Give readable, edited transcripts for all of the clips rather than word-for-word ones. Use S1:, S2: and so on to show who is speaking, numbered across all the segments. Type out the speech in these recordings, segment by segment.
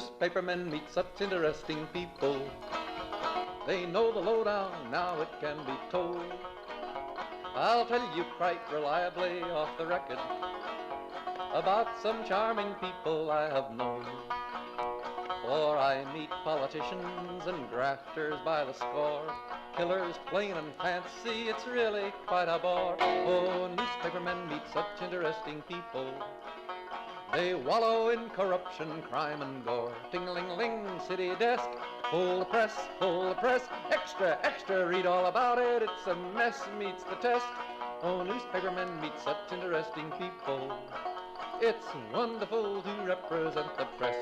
S1: newspapermen meet such interesting people. They know the lowdown, now it can be told. I'll tell you quite reliably off the record about some charming people I have known. For I meet politicians and grafters by the score, killers plain and fancy, it's really quite a bore. Oh, newspapermen meet such interesting people. They wallow in corruption, crime and gore. Ting-a-ling-ling, city desk, full the press, extra, extra, read all about it, it's a mess, meets the test. Oh, newspapermen meet such interesting people. It's wonderful to represent the press.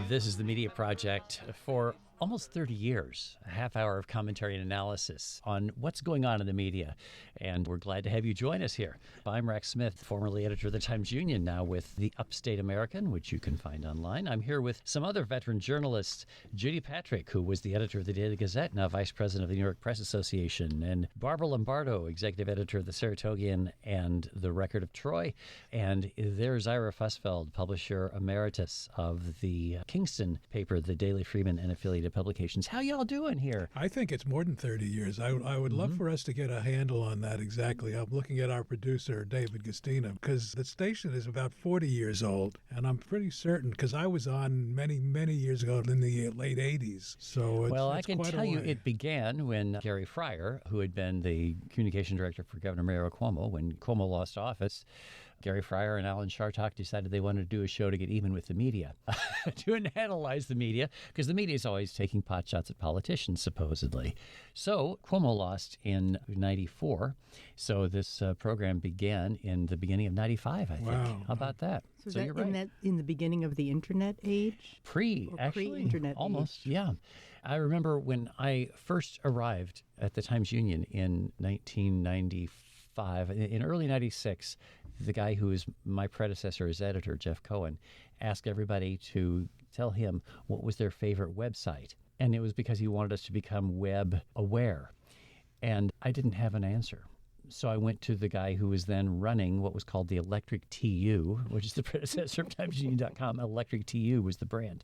S2: This is the Media Project for almost 30 years, a half hour of commentary and analysis on what's going on in the media. And we're glad to have you join us here. I'm Rex Smith, formerly editor of the Times-Union, now with the Upstate American, which you can find online. I'm here with some other veteran journalists, Judy Patrick, who was the editor of the Daily Gazette, now vice president of the New York Press Association, and Barbara Lombardo, executive editor of the Saratogian and the Record of Troy. And there's Ira Fussfeld, publisher emeritus of the Kingston paper, the Daily Freeman and affiliated publications. How y'all doing here?
S3: I think it's more than 30 years. I would love for us to get a handle on that exactly. I'm looking at our producer, David Gastina, because the station is about 40 years old, and I'm pretty certain, because I was on many, many years ago in the late 80s. So
S2: I can tell you it began when Gary Fryer, who had been the communication director for Governor Mario Cuomo, when Cuomo lost office, Gary Fryer and Alan Chartock decided they wanted to do a show to get even with the media, to analyze the media, because the media is always taking pot shots at politicians, supposedly. So Cuomo lost in 94. So this program began in the beginning of 95, I think.
S3: Wow.
S2: How about that?
S4: So
S2: you're right.
S4: In the beginning of the internet age?
S2: Pre-internet almost,
S4: age.
S2: Yeah. I remember when I first arrived at the Times-Union in 1995. In early 96, the guy who was my predecessor as editor, Jeff Cohen, asked everybody to tell him what was their favorite website. And it was because he wanted us to become web aware. And I didn't have an answer. So I went to the guy who was then running what was called the Electric TU, which is the predecessor of TimesUnion.com. Electric TU was the brand.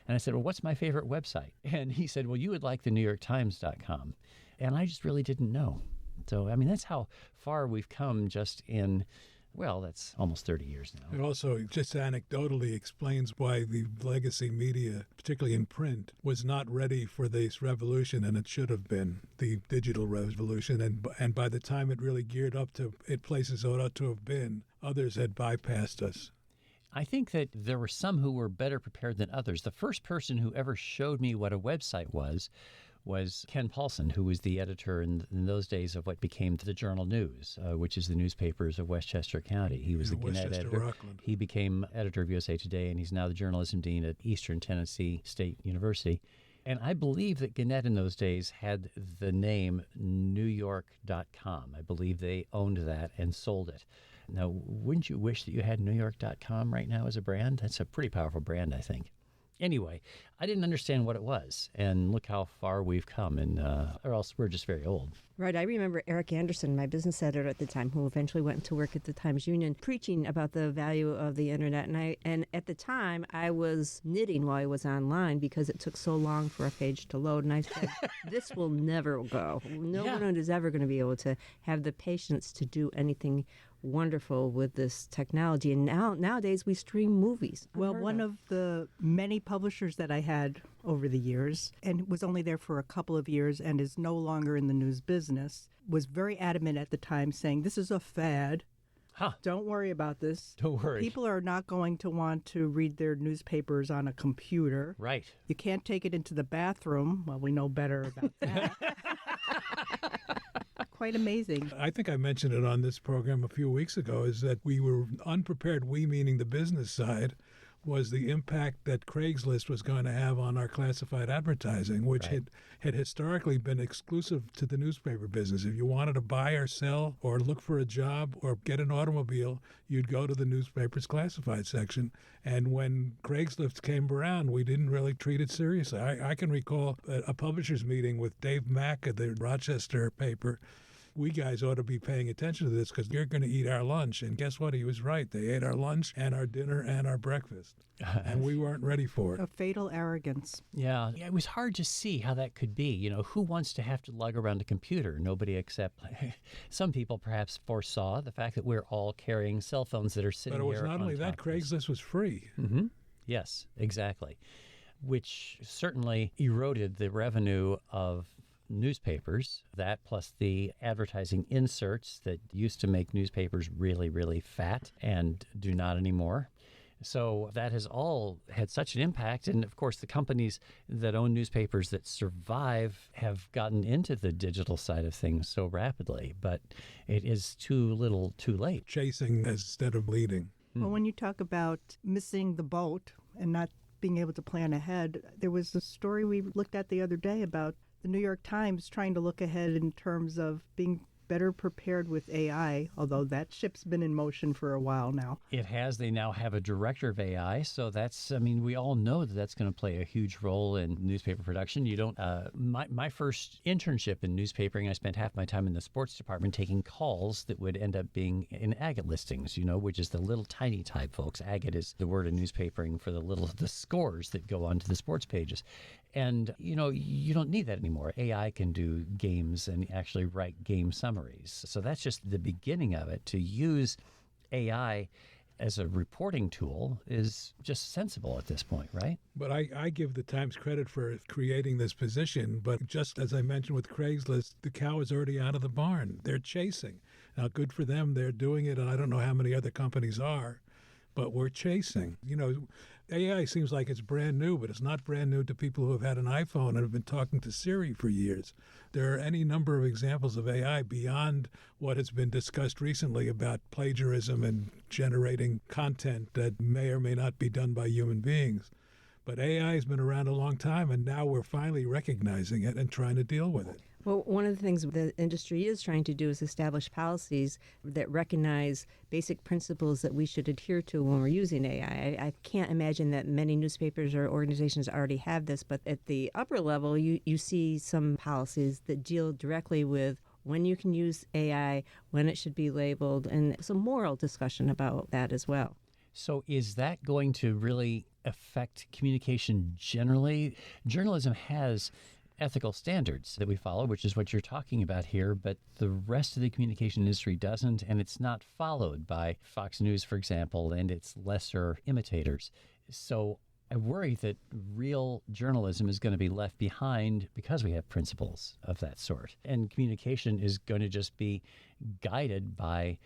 S2: And I said, well, what's my favorite website? And he said, well, you would like the NewYorkTimes.com. And I just really didn't know. So, I mean, that's how far we've come just in, well, that's almost 30 years now.
S3: It also just anecdotally explains why the legacy media, particularly in print, was not ready for this revolution, and it should have been, the digital revolution. And by the time it really geared up to it places it ought to have been, others had bypassed us.
S2: I think that there were some who were better prepared than others. The first person who ever showed me what a website was Ken Paulson, who was the editor in those days of what became the Journal News, which is the newspapers of Westchester County. He was the Gannett editor.
S3: Rockland.
S2: He became editor of USA Today, and he's now the journalism dean at Eastern Tennessee State University. And I believe that Gannett in those days had the name NewYork.com. I believe they owned that and sold it. Now, wouldn't you wish that you had NewYork.com right now as a brand? That's a pretty powerful brand, I think. Anyway, I didn't understand what it was, and look how far we've come, and or else we're just very old.
S4: Right. I remember Eric Anderson, my business editor at the time, who eventually went to work at the Times-Union, preaching about the value of the internet. And at the time, I was knitting while I was online because it took so long for a page to load. And I said, this will never go. No one is ever going to be able to have the patience to do anything wonderful with this technology. And nowadays we stream movies.
S5: Well, one of the many publishers that I had over the years, and was only there for a couple of years and is no longer in the news business, was very adamant at the time saying, this is a fad. Don't worry about this.
S2: Don't worry.
S5: People are not going to want to read their newspapers on a computer.
S2: Right.
S5: You can't take it into the bathroom. Well, we know better about that. Quite amazing.
S3: I think I mentioned it on this program a few weeks ago, is that we were unprepared, we meaning the business side, was the impact that Craigslist was going to have on our classified advertising, which had historically been exclusive to the newspaper business. If you wanted to buy or sell or look for a job or get an automobile, you'd go to the newspaper's classified section. And when Craigslist came around, we didn't really treat it seriously. I can recall a publisher's meeting with Dave Mack at the Rochester paper we guys ought to be paying attention to this because you're going to eat our lunch. And guess what? He was right. They ate our lunch and our dinner and our breakfast. And we weren't ready for it.
S5: A fatal arrogance.
S2: Yeah, it was hard to see how that could be. You know, who wants to have to lug around a computer? Nobody except some people perhaps foresaw the fact that we're all carrying cell phones that are sitting
S3: But it was
S2: here
S3: not
S2: on
S3: only that,
S2: top of us.
S3: Craigslist was free.
S2: Mm-hmm. Yes, exactly. Which certainly eroded the revenue of newspapers. That plus the advertising inserts that used to make newspapers really, really fat and do not anymore. So that has all had such an impact. And of course, the companies that own newspapers that survive have gotten into the digital side of things so rapidly. But it is too little too late.
S3: Chasing instead of leading.
S5: Well, when you talk about missing the boat and not being able to plan ahead, there was a story we looked at the other day about the New York Times trying to look ahead in terms of being better prepared with AI, although that ship's been in motion for a while now.
S2: It has. They now have a director of AI. So that's, I mean, we all know that that's going to play a huge role in newspaper production. You don't, my first internship in newspapering, I spent half my time in the sports department taking calls that would end up being in agate listings, you know, which is the little tiny type, folks. Agate is the word in newspapering for the scores that go onto the sports pages. And, you know, you don't need that anymore. AI can do games and actually write game summaries. So that's just the beginning of it. To use AI as a reporting tool is just sensible at this point, right?
S3: But I give the Times credit for creating this position. But just as I mentioned with Craigslist, the cow is already out of the barn. They're chasing. Now, good for them. They're doing it. And I don't know how many other companies are. But we're chasing. You know, AI seems like it's brand new, but it's not brand new to people who have had an iPhone and have been talking to Siri for years. There are any number of examples of AI beyond what has been discussed recently about plagiarism and generating content that may or may not be done by human beings. But AI has been around a long time, and now we're finally recognizing it and trying to deal with it.
S4: Well, one of the things the industry is trying to do is establish policies that recognize basic principles that we should adhere to when we're using AI. I can't imagine that many newspapers or organizations already have this, but at the upper level, you see some policies that deal directly with when you can use AI, when it should be labeled, and some moral discussion about that as well.
S2: So is that going to really affect communication generally? Journalism has ethical standards that we follow, which is what you're talking about here, but the rest of the communication industry doesn't, and it's not followed by Fox News, for example, and its lesser imitators. So I worry that real journalism is going to be left behind because we have principles of that sort. And communication is going to just be guided by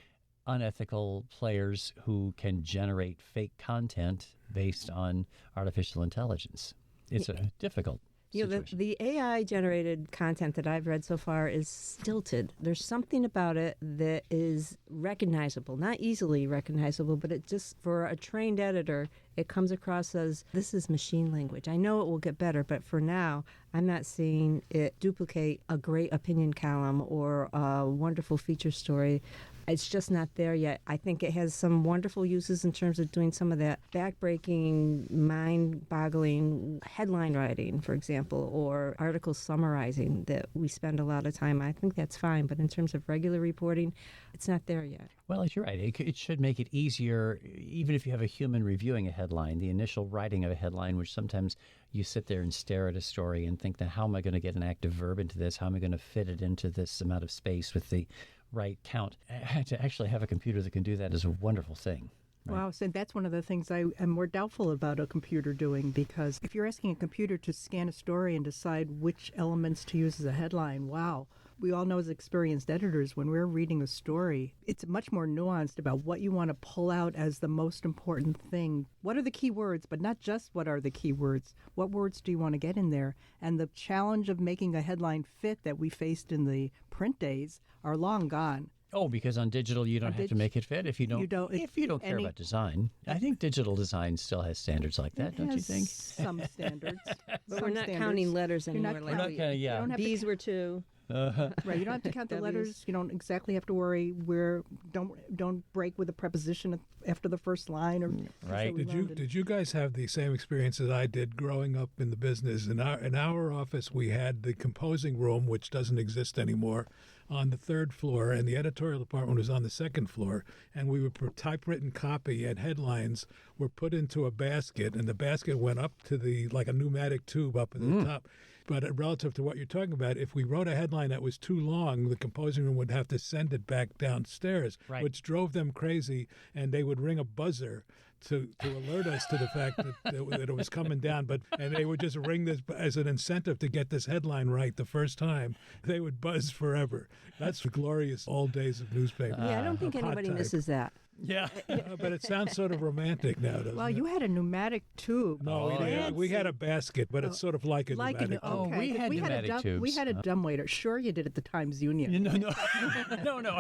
S2: unethical players who can generate fake content based on artificial intelligence. It's a difficult situation.
S4: The AI-generated content that I've read so far is stilted. There's something about it that is recognizable, not easily recognizable, but it just, for a trained editor, it comes across as, this is machine language. I know it will get better, but for now, I'm not seeing it duplicate a great opinion column or a wonderful feature story. It's just not there yet. I think it has some wonderful uses in terms of doing some of that backbreaking, mind-boggling headline writing, for example, or article summarizing that we spend a lot of time. I think that's fine, but in terms of regular reporting, it's not there yet.
S2: Well, you're right. It should make it easier, even if you have a human reviewing a headline, the initial writing of a headline, which sometimes you sit there and stare at a story and think, how am I going to get an active verb into this? How am I going to fit it into this amount of space with the right count? To actually have a computer that can do that is a wonderful thing. Right?
S5: Wow, so that's one of the things I am more doubtful about a computer doing, because if you're asking a computer to scan a story and decide which elements to use as a headline, wow. We all know as experienced editors, when we're reading a story, it's much more nuanced about what you want to pull out as the most important thing. What are the key words, but not just what are the key words. What words do you want to get in there? And the challenge of making a headline fit that we faced in the print days are long gone.
S2: Oh, because on digital you don't have to make it fit if you don't care about design. I think digital design still has standards like that, don't you think?
S5: Some standards.
S4: But we're not counting letters anymore.
S2: We're not counting, yeah.
S4: B's were 2.
S5: Right, you don't have to count the letters. You don't exactly have to worry where don't break with a preposition after the first line. Or
S2: right.
S3: Did you guys have the same experience as I did growing up in the business? In our office, we had the composing room, which doesn't exist anymore, on the third floor, and the editorial department was on the second floor. And we would put typewritten copy, and headlines were put into a basket, and the basket went up to like a pneumatic tube up at the top. But relative to what you're talking about, if we wrote a headline that was too long, the composing room would have to send it back downstairs, which drove them crazy, and they would ring a buzzer to alert us to the fact that it was coming down. And they would just ring this as an incentive to get this headline right the first time. They would buzz forever. That's the glorious old days of newspaper.
S4: Yeah, I don't think anybody misses that.
S2: Yeah.
S3: But it sounds sort of romantic now, doesn't
S5: Well,
S3: it?
S5: you had a pneumatic tube.
S3: No, we had a basket, but it's sort of like a pneumatic tube.
S2: Oh, we had pneumatic tubes.
S5: We had a dumbwaiter. Sure, you did at the Times Union.
S2: No.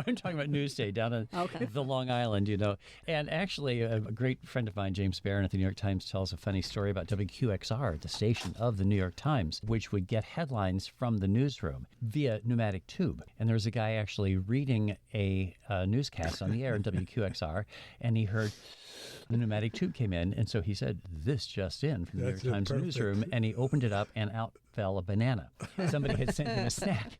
S2: I'm talking about Newsday down on the Long Island, And actually, a great friend of mine, James Barron at the New York Times, tells a funny story about WQXR, the station of the New York Times, which would get headlines from the newsroom via pneumatic tube. And there was a guy actually reading a newscast on the air in WQXR, and he heard the pneumatic tube came in, and so he said, "This just in" from the New York Times newsroom, and he opened it up, and out fell a banana. Somebody had sent him a snack.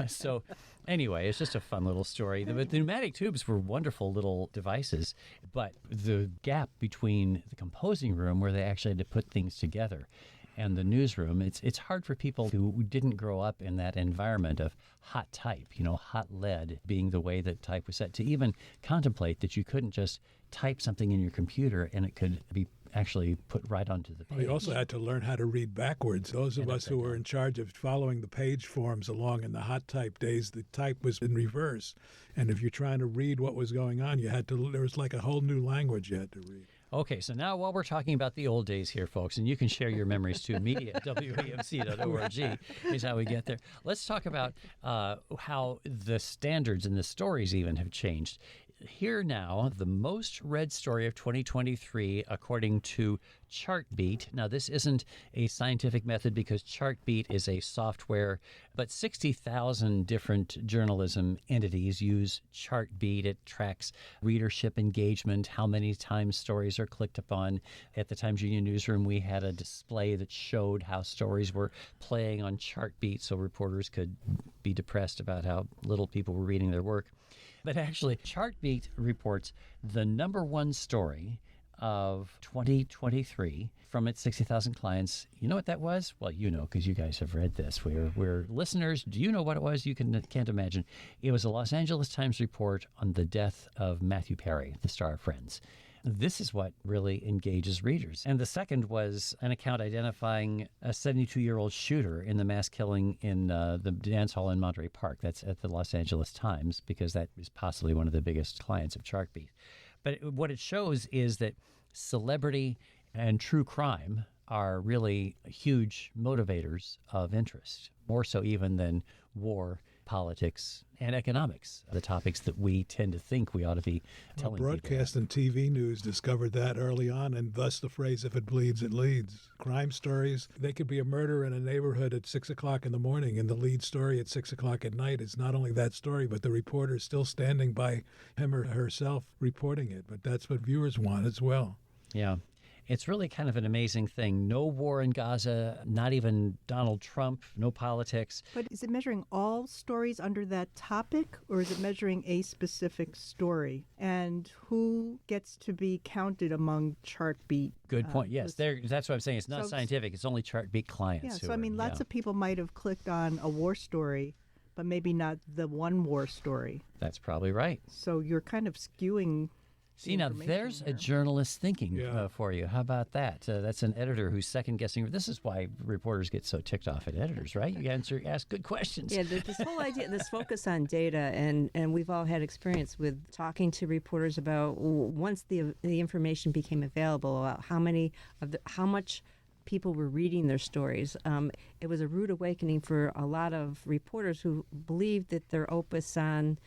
S2: So anyway, it's just a fun little story. The pneumatic tubes were wonderful little devices, but the gap between the composing room, where they actually had to put things together, and the newsroom, it's hard for people who didn't grow up in that environment of hot type, hot lead being the way that type was set, to even contemplate that you couldn't just type something in your computer and it could be actually put right onto the page.
S3: We also had to learn how to read backwards. Those of us who were in charge of following the page forms along in the hot type days, the type was in reverse. And if you're trying to read what was going on, there was like a whole new language you had to read.
S2: Okay, so now while we're talking about the old days here, folks, and you can share your memories too, media at WAMC.org is how we get there. Let's talk about how the standards and the stories even have changed. Here now, the most read story of 2023, according to Chartbeat. Now, this isn't a scientific method because Chartbeat is a software, but 60,000 different journalism entities use Chartbeat. It tracks readership engagement, how many times stories are clicked upon. At the Times Union newsroom, we had a display that showed how stories were playing on Chartbeat so reporters could be depressed about how little people were reading their work. But actually, Chartbeat reports the number one story of 2023 from its 60,000 clients. You know what that was? Well, because you guys have read this. We're listeners. Do you know what it was? You can't imagine. It was a Los Angeles Times report on the death of Matthew Perry, the star of Friends. This is what really engages readers. And the second was an account identifying a 72-year-old shooter in the mass killing in the dance hall in Monterey Park. That's at the Los Angeles Times, because that is possibly one of the biggest clients of Chartbeat. But what it shows is that celebrity and true crime are really huge motivators of interest, more so even than war, politics, and economics, the topics that we tend to think we ought to be telling people.
S3: Broadcast and TV news discovered that early on, and thus the phrase, "if it bleeds, it leads." Crime stories, they could be a murder in a neighborhood at 6 o'clock in the morning, and the lead story at 6 o'clock at night is not only that story, but the reporter is still standing by him or herself reporting it. But that's what viewers want as well.
S2: Yeah. It's really kind of an amazing thing. No war in Gaza, not even Donald Trump, no politics.
S5: But is it measuring all stories under that topic, or is it measuring a specific story? And who gets to be counted among Chartbeat?
S2: Good point. Yes, that's what I'm saying. It's not scientific. It's only Chartbeat clients.
S5: Yeah, so lots of people might have clicked on a war story, but maybe not the one war story.
S2: That's probably right.
S5: So you're kind of skewing.
S2: See, now there's a journalist thinking for you. How about that? That's an editor who's second-guessing. This is why reporters get so ticked off at editors, right? You ask good questions.
S4: Yeah, this whole idea, this focus on data, and we've all had experience with talking to reporters about once the information became available, about how much people were reading their stories. It was a rude awakening for a lot of reporters who believed that their opus on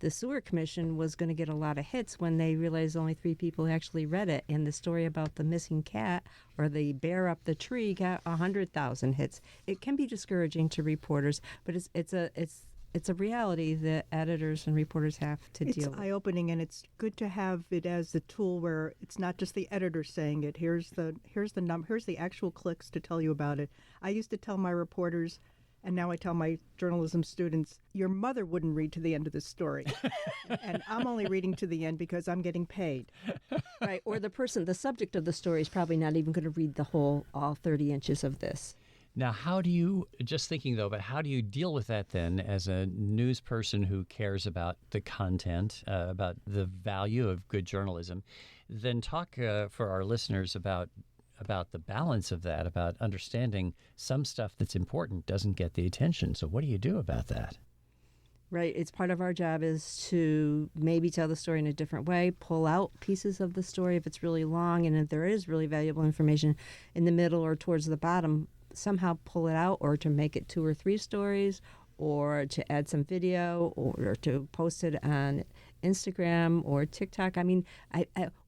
S4: the Sewer Commission was going to get a lot of hits when they realized only 3 people actually read it. And the story about the missing cat or the bear up the tree got 100,000 hits. It can be discouraging to reporters, but it's a reality that editors and reporters have to deal with.
S5: It's eye-opening, and it's good to have it as a tool where it's not just the editor saying it. Here's the actual clicks to tell you about it. I used to tell my reporters, And now I tell my journalism students, your mother wouldn't read to the end of this story. And I'm only reading to the end because I'm getting paid.
S4: Right. Or the subject of the story is probably not even going to read all 30 inches of this.
S2: Now, how do you, just thinking though, but how do you deal with that then as a news person who cares about the content, about the value of good journalism? Then talk for our listeners about the balance of that, about understanding some stuff that's important doesn't get the attention. So what do you do about that?
S4: Right. It's part of our job is to maybe tell the story in a different way, pull out pieces of the story if it's really long, and if there is really valuable information in the middle or towards the bottom, somehow pull it out, or to make it 2 or 3 stories, or to add some video, or to post it on Instagram or TikTok. I mean,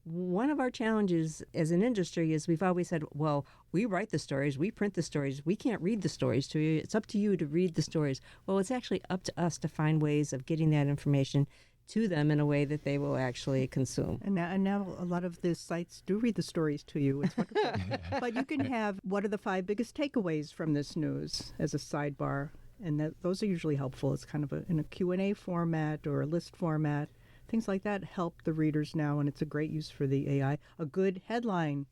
S4: one of our challenges as an industry is we've always said, well, we write the stories, we print the stories, we can't read the stories to you. It's up to you to read the stories. Well, it's actually up to us to find ways of getting that information to them in a way that they will actually consume.
S5: And now a lot of the sites do read the stories to you. It's wonderful. But you can have, what are the 5 biggest takeaways from this news as a sidebar? And those are usually helpful. It's kind of in a Q&A format or a list format. Things like that help the readers now, and it's a great use for the AI. A good headline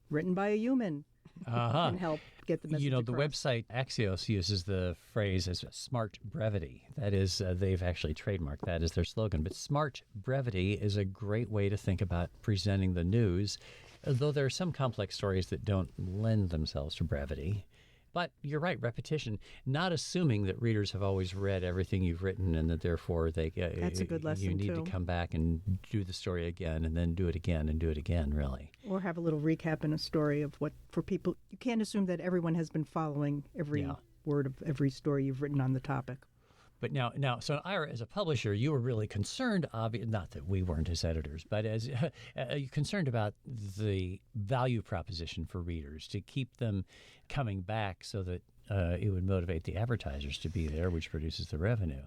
S5: written by a human can help get the message
S2: You know,
S5: across.
S2: the website Axios uses the phrase as smart brevity. That is, they've actually trademarked that as their slogan. But smart brevity is a great way to think about presenting the news, though there are some complex stories that don't lend themselves to brevity. But you're right, repetition, not assuming that readers have always read everything you've written and that therefore
S5: That's a good lesson,
S2: you need
S5: too.
S2: to come back and do the story again and then do it again and do it again, really.
S5: Or have a little recap in a story of what, for people, you can't assume that everyone has been following every word of every story you've written on the topic.
S2: But now, so Ira, as a publisher, you were really concerned, not that we weren't as editors, but as concerned about the value proposition for readers to keep them coming back so that it would motivate the advertisers to be there, which produces the revenue.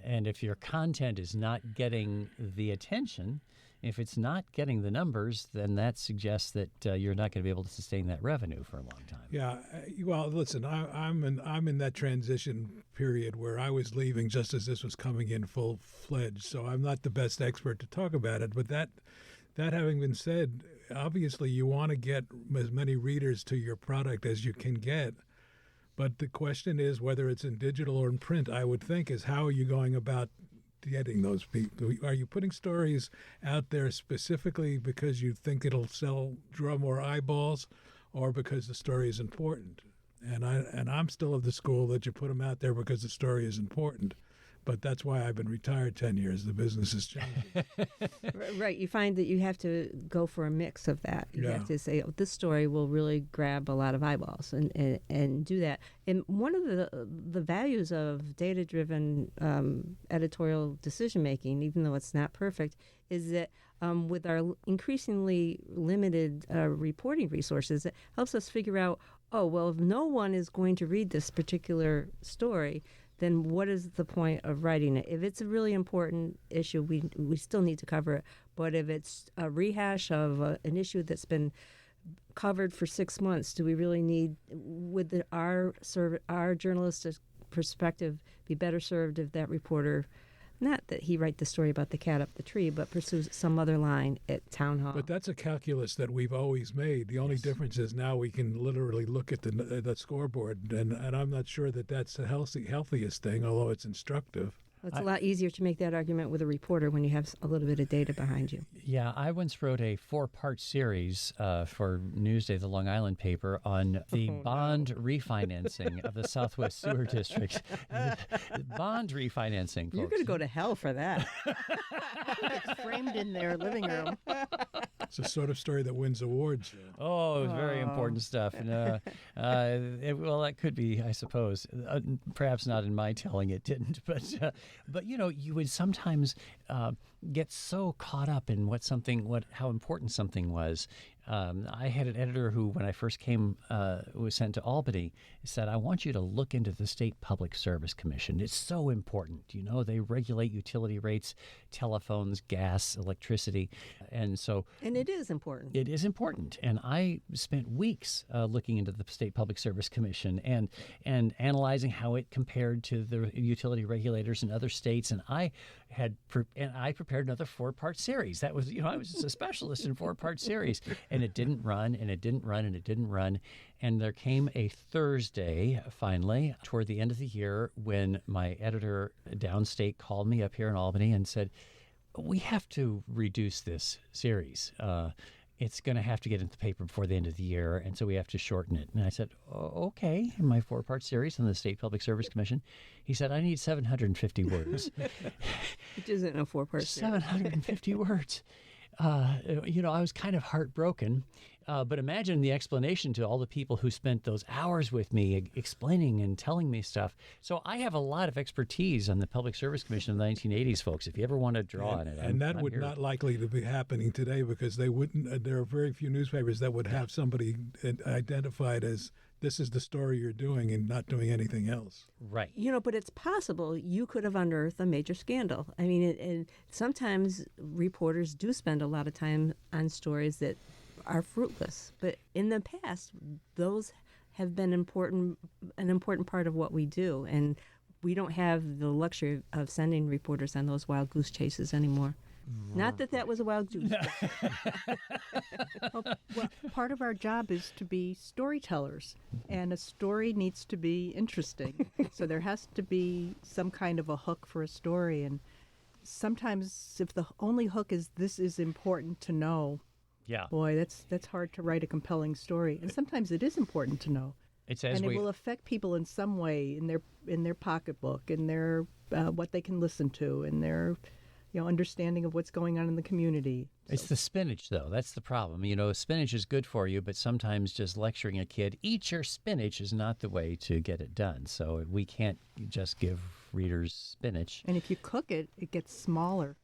S2: And if your content is not getting the attention, if it's not getting the numbers, then that suggests that you're not going to be able to sustain that revenue for a long time.
S3: Yeah, well, listen, I'm in that transition period where I was leaving just as this was coming in full-fledged, so I'm not the best expert to talk about it. But that having been said, obviously you want to get as many readers to your product as you can get. But the question is whether it's in digital or in print, I would think, is how are you going about getting those people? Are you putting stories out there specifically because you think it'll draw more eyeballs, or because the story is important? And I'm still of the school that you put them out there because the story is important. But that's why I've been retired 10 years. The business is changing.
S4: Right. You find that you have to go for a mix of that. You have to say, this story will really grab a lot of eyeballs and do that. And one of the values of data-driven editorial decision-making, even though it's not perfect, is that with our increasingly limited reporting resources, it helps us figure out, if no one is going to read this particular story, then what is the point of writing it? If it's a really important issue, we still need to cover it. But if it's a rehash of an issue that's been covered for 6 months, do we really need, would our journalistic perspective be better served if that reporter, not that he write the story about the cat up the tree, but pursues some other line at town hall?
S3: But that's a calculus that we've always made. The only difference is now we can literally look at the scoreboard, and I'm not sure that that's the healthiest thing, although it's instructive.
S4: It's a lot easier to make that argument with a reporter when you have a little bit of data behind you.
S2: Yeah, I once wrote a 4-part series for Newsday, the Long Island paper, on the bond refinancing of the Southwest Sewer District. Bond refinancing, folks.
S4: You're going to go to hell for that.
S5: It's framed in their living room.
S3: It's the sort of story that wins awards.
S2: Oh, it was very important stuff. And, well, that could be, I suppose. Perhaps not in my telling, it didn't. But you know, you would sometimes get so caught up in how important something was. I had an editor who, when I first was sent to Albany, said, I want you to look into the State Public Service Commission. It's so important. They regulate utility rates, telephones, gas, electricity. And
S4: it is important.
S2: It is important. And I spent weeks looking into the State Public Service Commission and analyzing how it compared to the utility regulators in other states. And I prepared another 4-part series. That was, I was just a specialist in 4-part series. And it didn't run, and it didn't run, and it didn't run. And there came a Thursday, finally, toward the end of the year, when my editor downstate called me up here in Albany and said, we have to reduce this series. It's going to have to get into the paper before the end of the year, and so we have to shorten it. And I said, okay, in my 4-part series on the State Public Service Commission. He said, I need 750 words.
S4: Which isn't a 4-part series.
S2: 750 words. I was kind of heartbroken. But imagine the explanation to all the people who spent those hours with me explaining and telling me stuff. So I have a lot of expertise on the Public Service Commission of the 1980s, folks. If you ever want to draw on it.
S3: And that would not likely to be happening today, because they wouldn't. There are very few newspapers that would have somebody identified as, this is the story you're doing, and not doing anything else.
S2: Right.
S4: But it's possible you could have unearthed a major scandal. I mean, sometimes reporters do spend a lot of time on stories that are fruitless. But in the past, those have been an important part of what we do. And we don't have the luxury of sending reporters on those wild goose chases anymore. Not that was a wild goose.
S5: Well, part of our job is to be storytellers, and a story needs to be interesting. So there has to be some kind of a hook for a story. And sometimes if the only hook is, this is important to know, boy, that's hard to write a compelling story. And sometimes it is important to know. It will affect people in some way, in their pocketbook, in their what they can listen to, in their understanding of what's going on in the community.
S2: It's the spinach, though. That's the problem. Spinach is good for you, but sometimes just lecturing a kid, eat your spinach, is not the way to get it done. So we can't just give readers spinach.
S5: And if you cook it, it gets smaller.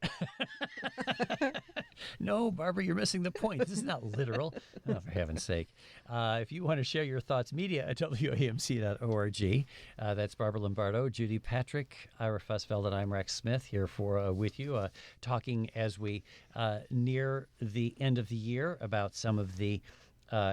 S2: No, Barbara, you're missing the point. This is not literal. Oh, for heaven's sake. If you want to share your thoughts, media at WAMC.org. That's Barbara Lombardo, Judy Patrick, Ira Fussfeld, and I'm Rex Smith here with you, talking as we near the end of the year about some of the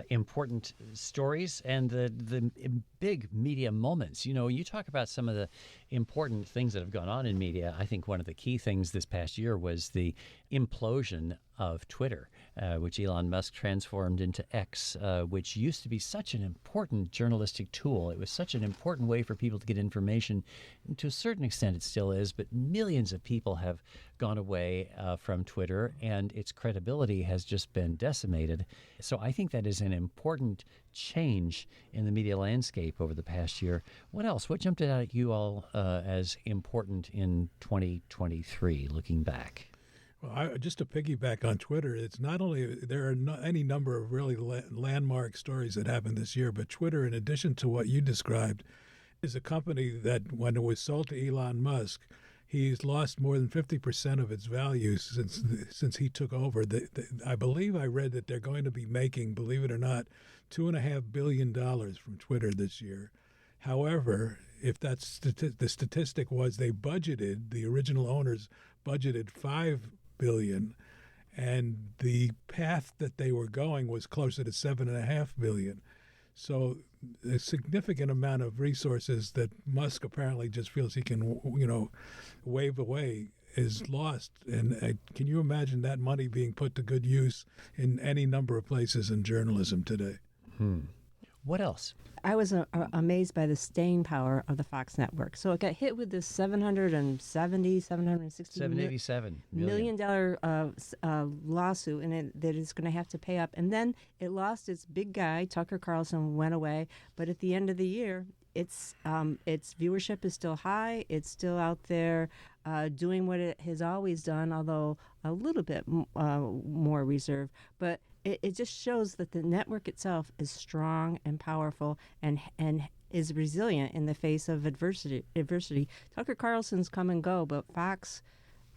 S2: important stories and the big media moments. You talk about some of the important things that have gone on in media. I think one of the key things this past year was the implosion of Twitter, which Elon Musk transformed into X, which used to be such an important journalistic tool. It was such an important way for people to get information. And to a certain extent, it still is, but millions of people have gone away from Twitter, and its credibility has just been decimated. So I think that is an important change in the media landscape over the past year. What else? What jumped out at you all as important in 2023, looking back?
S3: Well, just to piggyback on Twitter, it's not only there are any number of really landmark stories that happened this year, but Twitter, in addition to what you described, is a company that when it was sold to Elon Musk, he's lost more than 50% of its value since he took over. I believe I read that they're going to be making, believe it or not, $2.5 billion from Twitter this year. However, if that's the statistic was the original owners budgeted $5 billion, and the path that they were going was closer to $7.5 billion. So a significant amount of resources that Musk apparently just feels he can, wave away is lost. And can you imagine that money being put to good use in any number of places in journalism today?
S2: What else?
S4: I was amazed by the staying power of the Fox network. So it got hit with this
S2: $787
S4: million lawsuit, and that it's going to have to pay up. And then it lost its big guy, Tucker Carlson, went away. But at the end of the year, its viewership is still high. It's still out there doing what it has always done, although a little bit more reserved. But it just shows that the network itself is strong and powerful and is resilient in the face of adversity. Tucker Carlson's come and go, but Fox,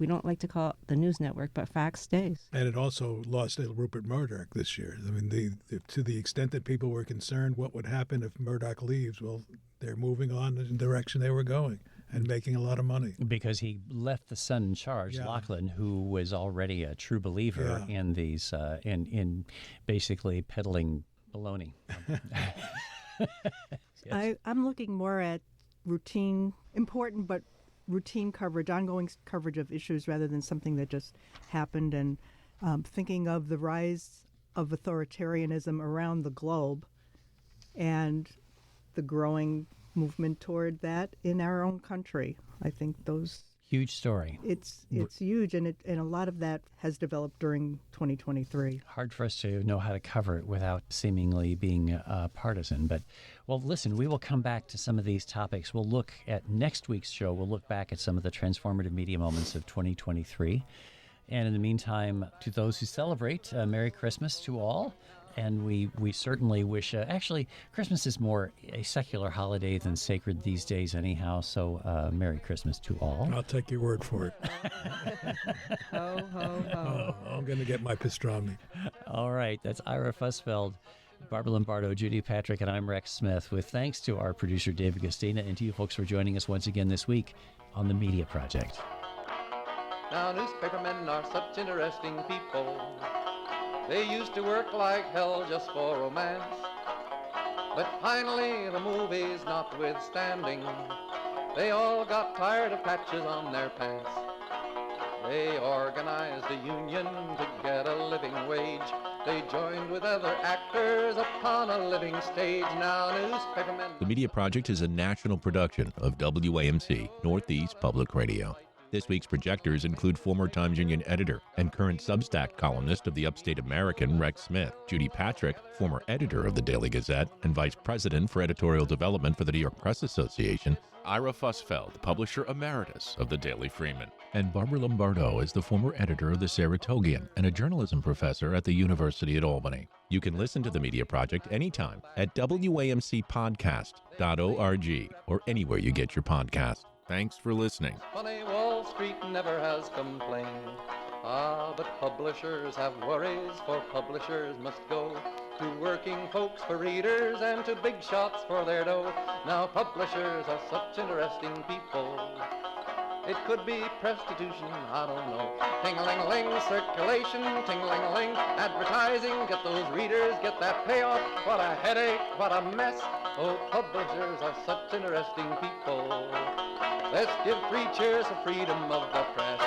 S4: We don't like to call it the news network, but Fox stays.
S3: And it also lost Rupert Murdoch this year. I mean, to the extent that people were concerned what would happen if Murdoch leaves, well, they're moving on in the direction they were going and making a lot of money.
S2: Because he left the son in charge, Lachlan, who was already a true believer in these, in basically peddling baloney. Yes.
S5: I'm looking more at important but routine coverage, ongoing coverage of issues rather than something that just happened, and thinking of the rise of authoritarianism around the globe and the growing movement toward that in our own country. I think those...
S2: Huge story.
S5: It's huge, and a lot of that has developed during 2023.
S2: Hard for us to know how to cover it without seemingly being partisan. But, well, listen, we will come back to some of these topics. We'll look at next week's show. We'll look back at some of the transformative media moments of 2023. And in the meantime, to those who celebrate, Merry Christmas to all. And we certainly wish, actually, Christmas is more a secular holiday than sacred these days anyhow, so Merry Christmas to all.
S3: I'll take your word for it.
S4: Ho, ho, ho.
S3: Oh, I'm going to get my pastrami.
S2: All right, that's Ira Fussfeld, Barbara Lombardo, Judy Patrick, and I'm Rex Smith, with thanks to our producer, David Gustina, and to you folks for joining us once again this week on The Media Project.
S1: Now, newspapermen are such interesting people. They used to work like hell just for romance. But finally, the movies notwithstanding, they all got tired of patches on their pants. They organized a union to get a living wage. They joined with other actors upon a living stage. Now, newspapermen...
S6: The Media Project is a national production of WAMC, Northeast Public Radio. This week's projectors include former Times Union editor and current Substack columnist of the Upstate American, Rex Smith, Judy Patrick, former editor of the Daily Gazette and vice president for editorial development for the New York Press Association, Ira Fussfeld, publisher emeritus of the Daily Freeman, and Barbara Lombardo is the former editor of the Saratogian and a journalism professor at the University at Albany. You can listen to The Media Project anytime at WAMCpodcast.org or anywhere you get your podcast. Thanks for listening.
S1: Funny, Wall Street never has complained. Ah, but publishers have worries, for publishers must go to working folks for readers and to big shots for their dough. Now publishers are such interesting people. It could be prostitution, I don't know. Ting-a-ling-a-ling, circulation, ting-a-ling-a-ling, advertising, get those readers, get that payoff. What a headache, what a mess. Oh, publishers are such interesting people. Let's give 3 cheers for freedom of the press.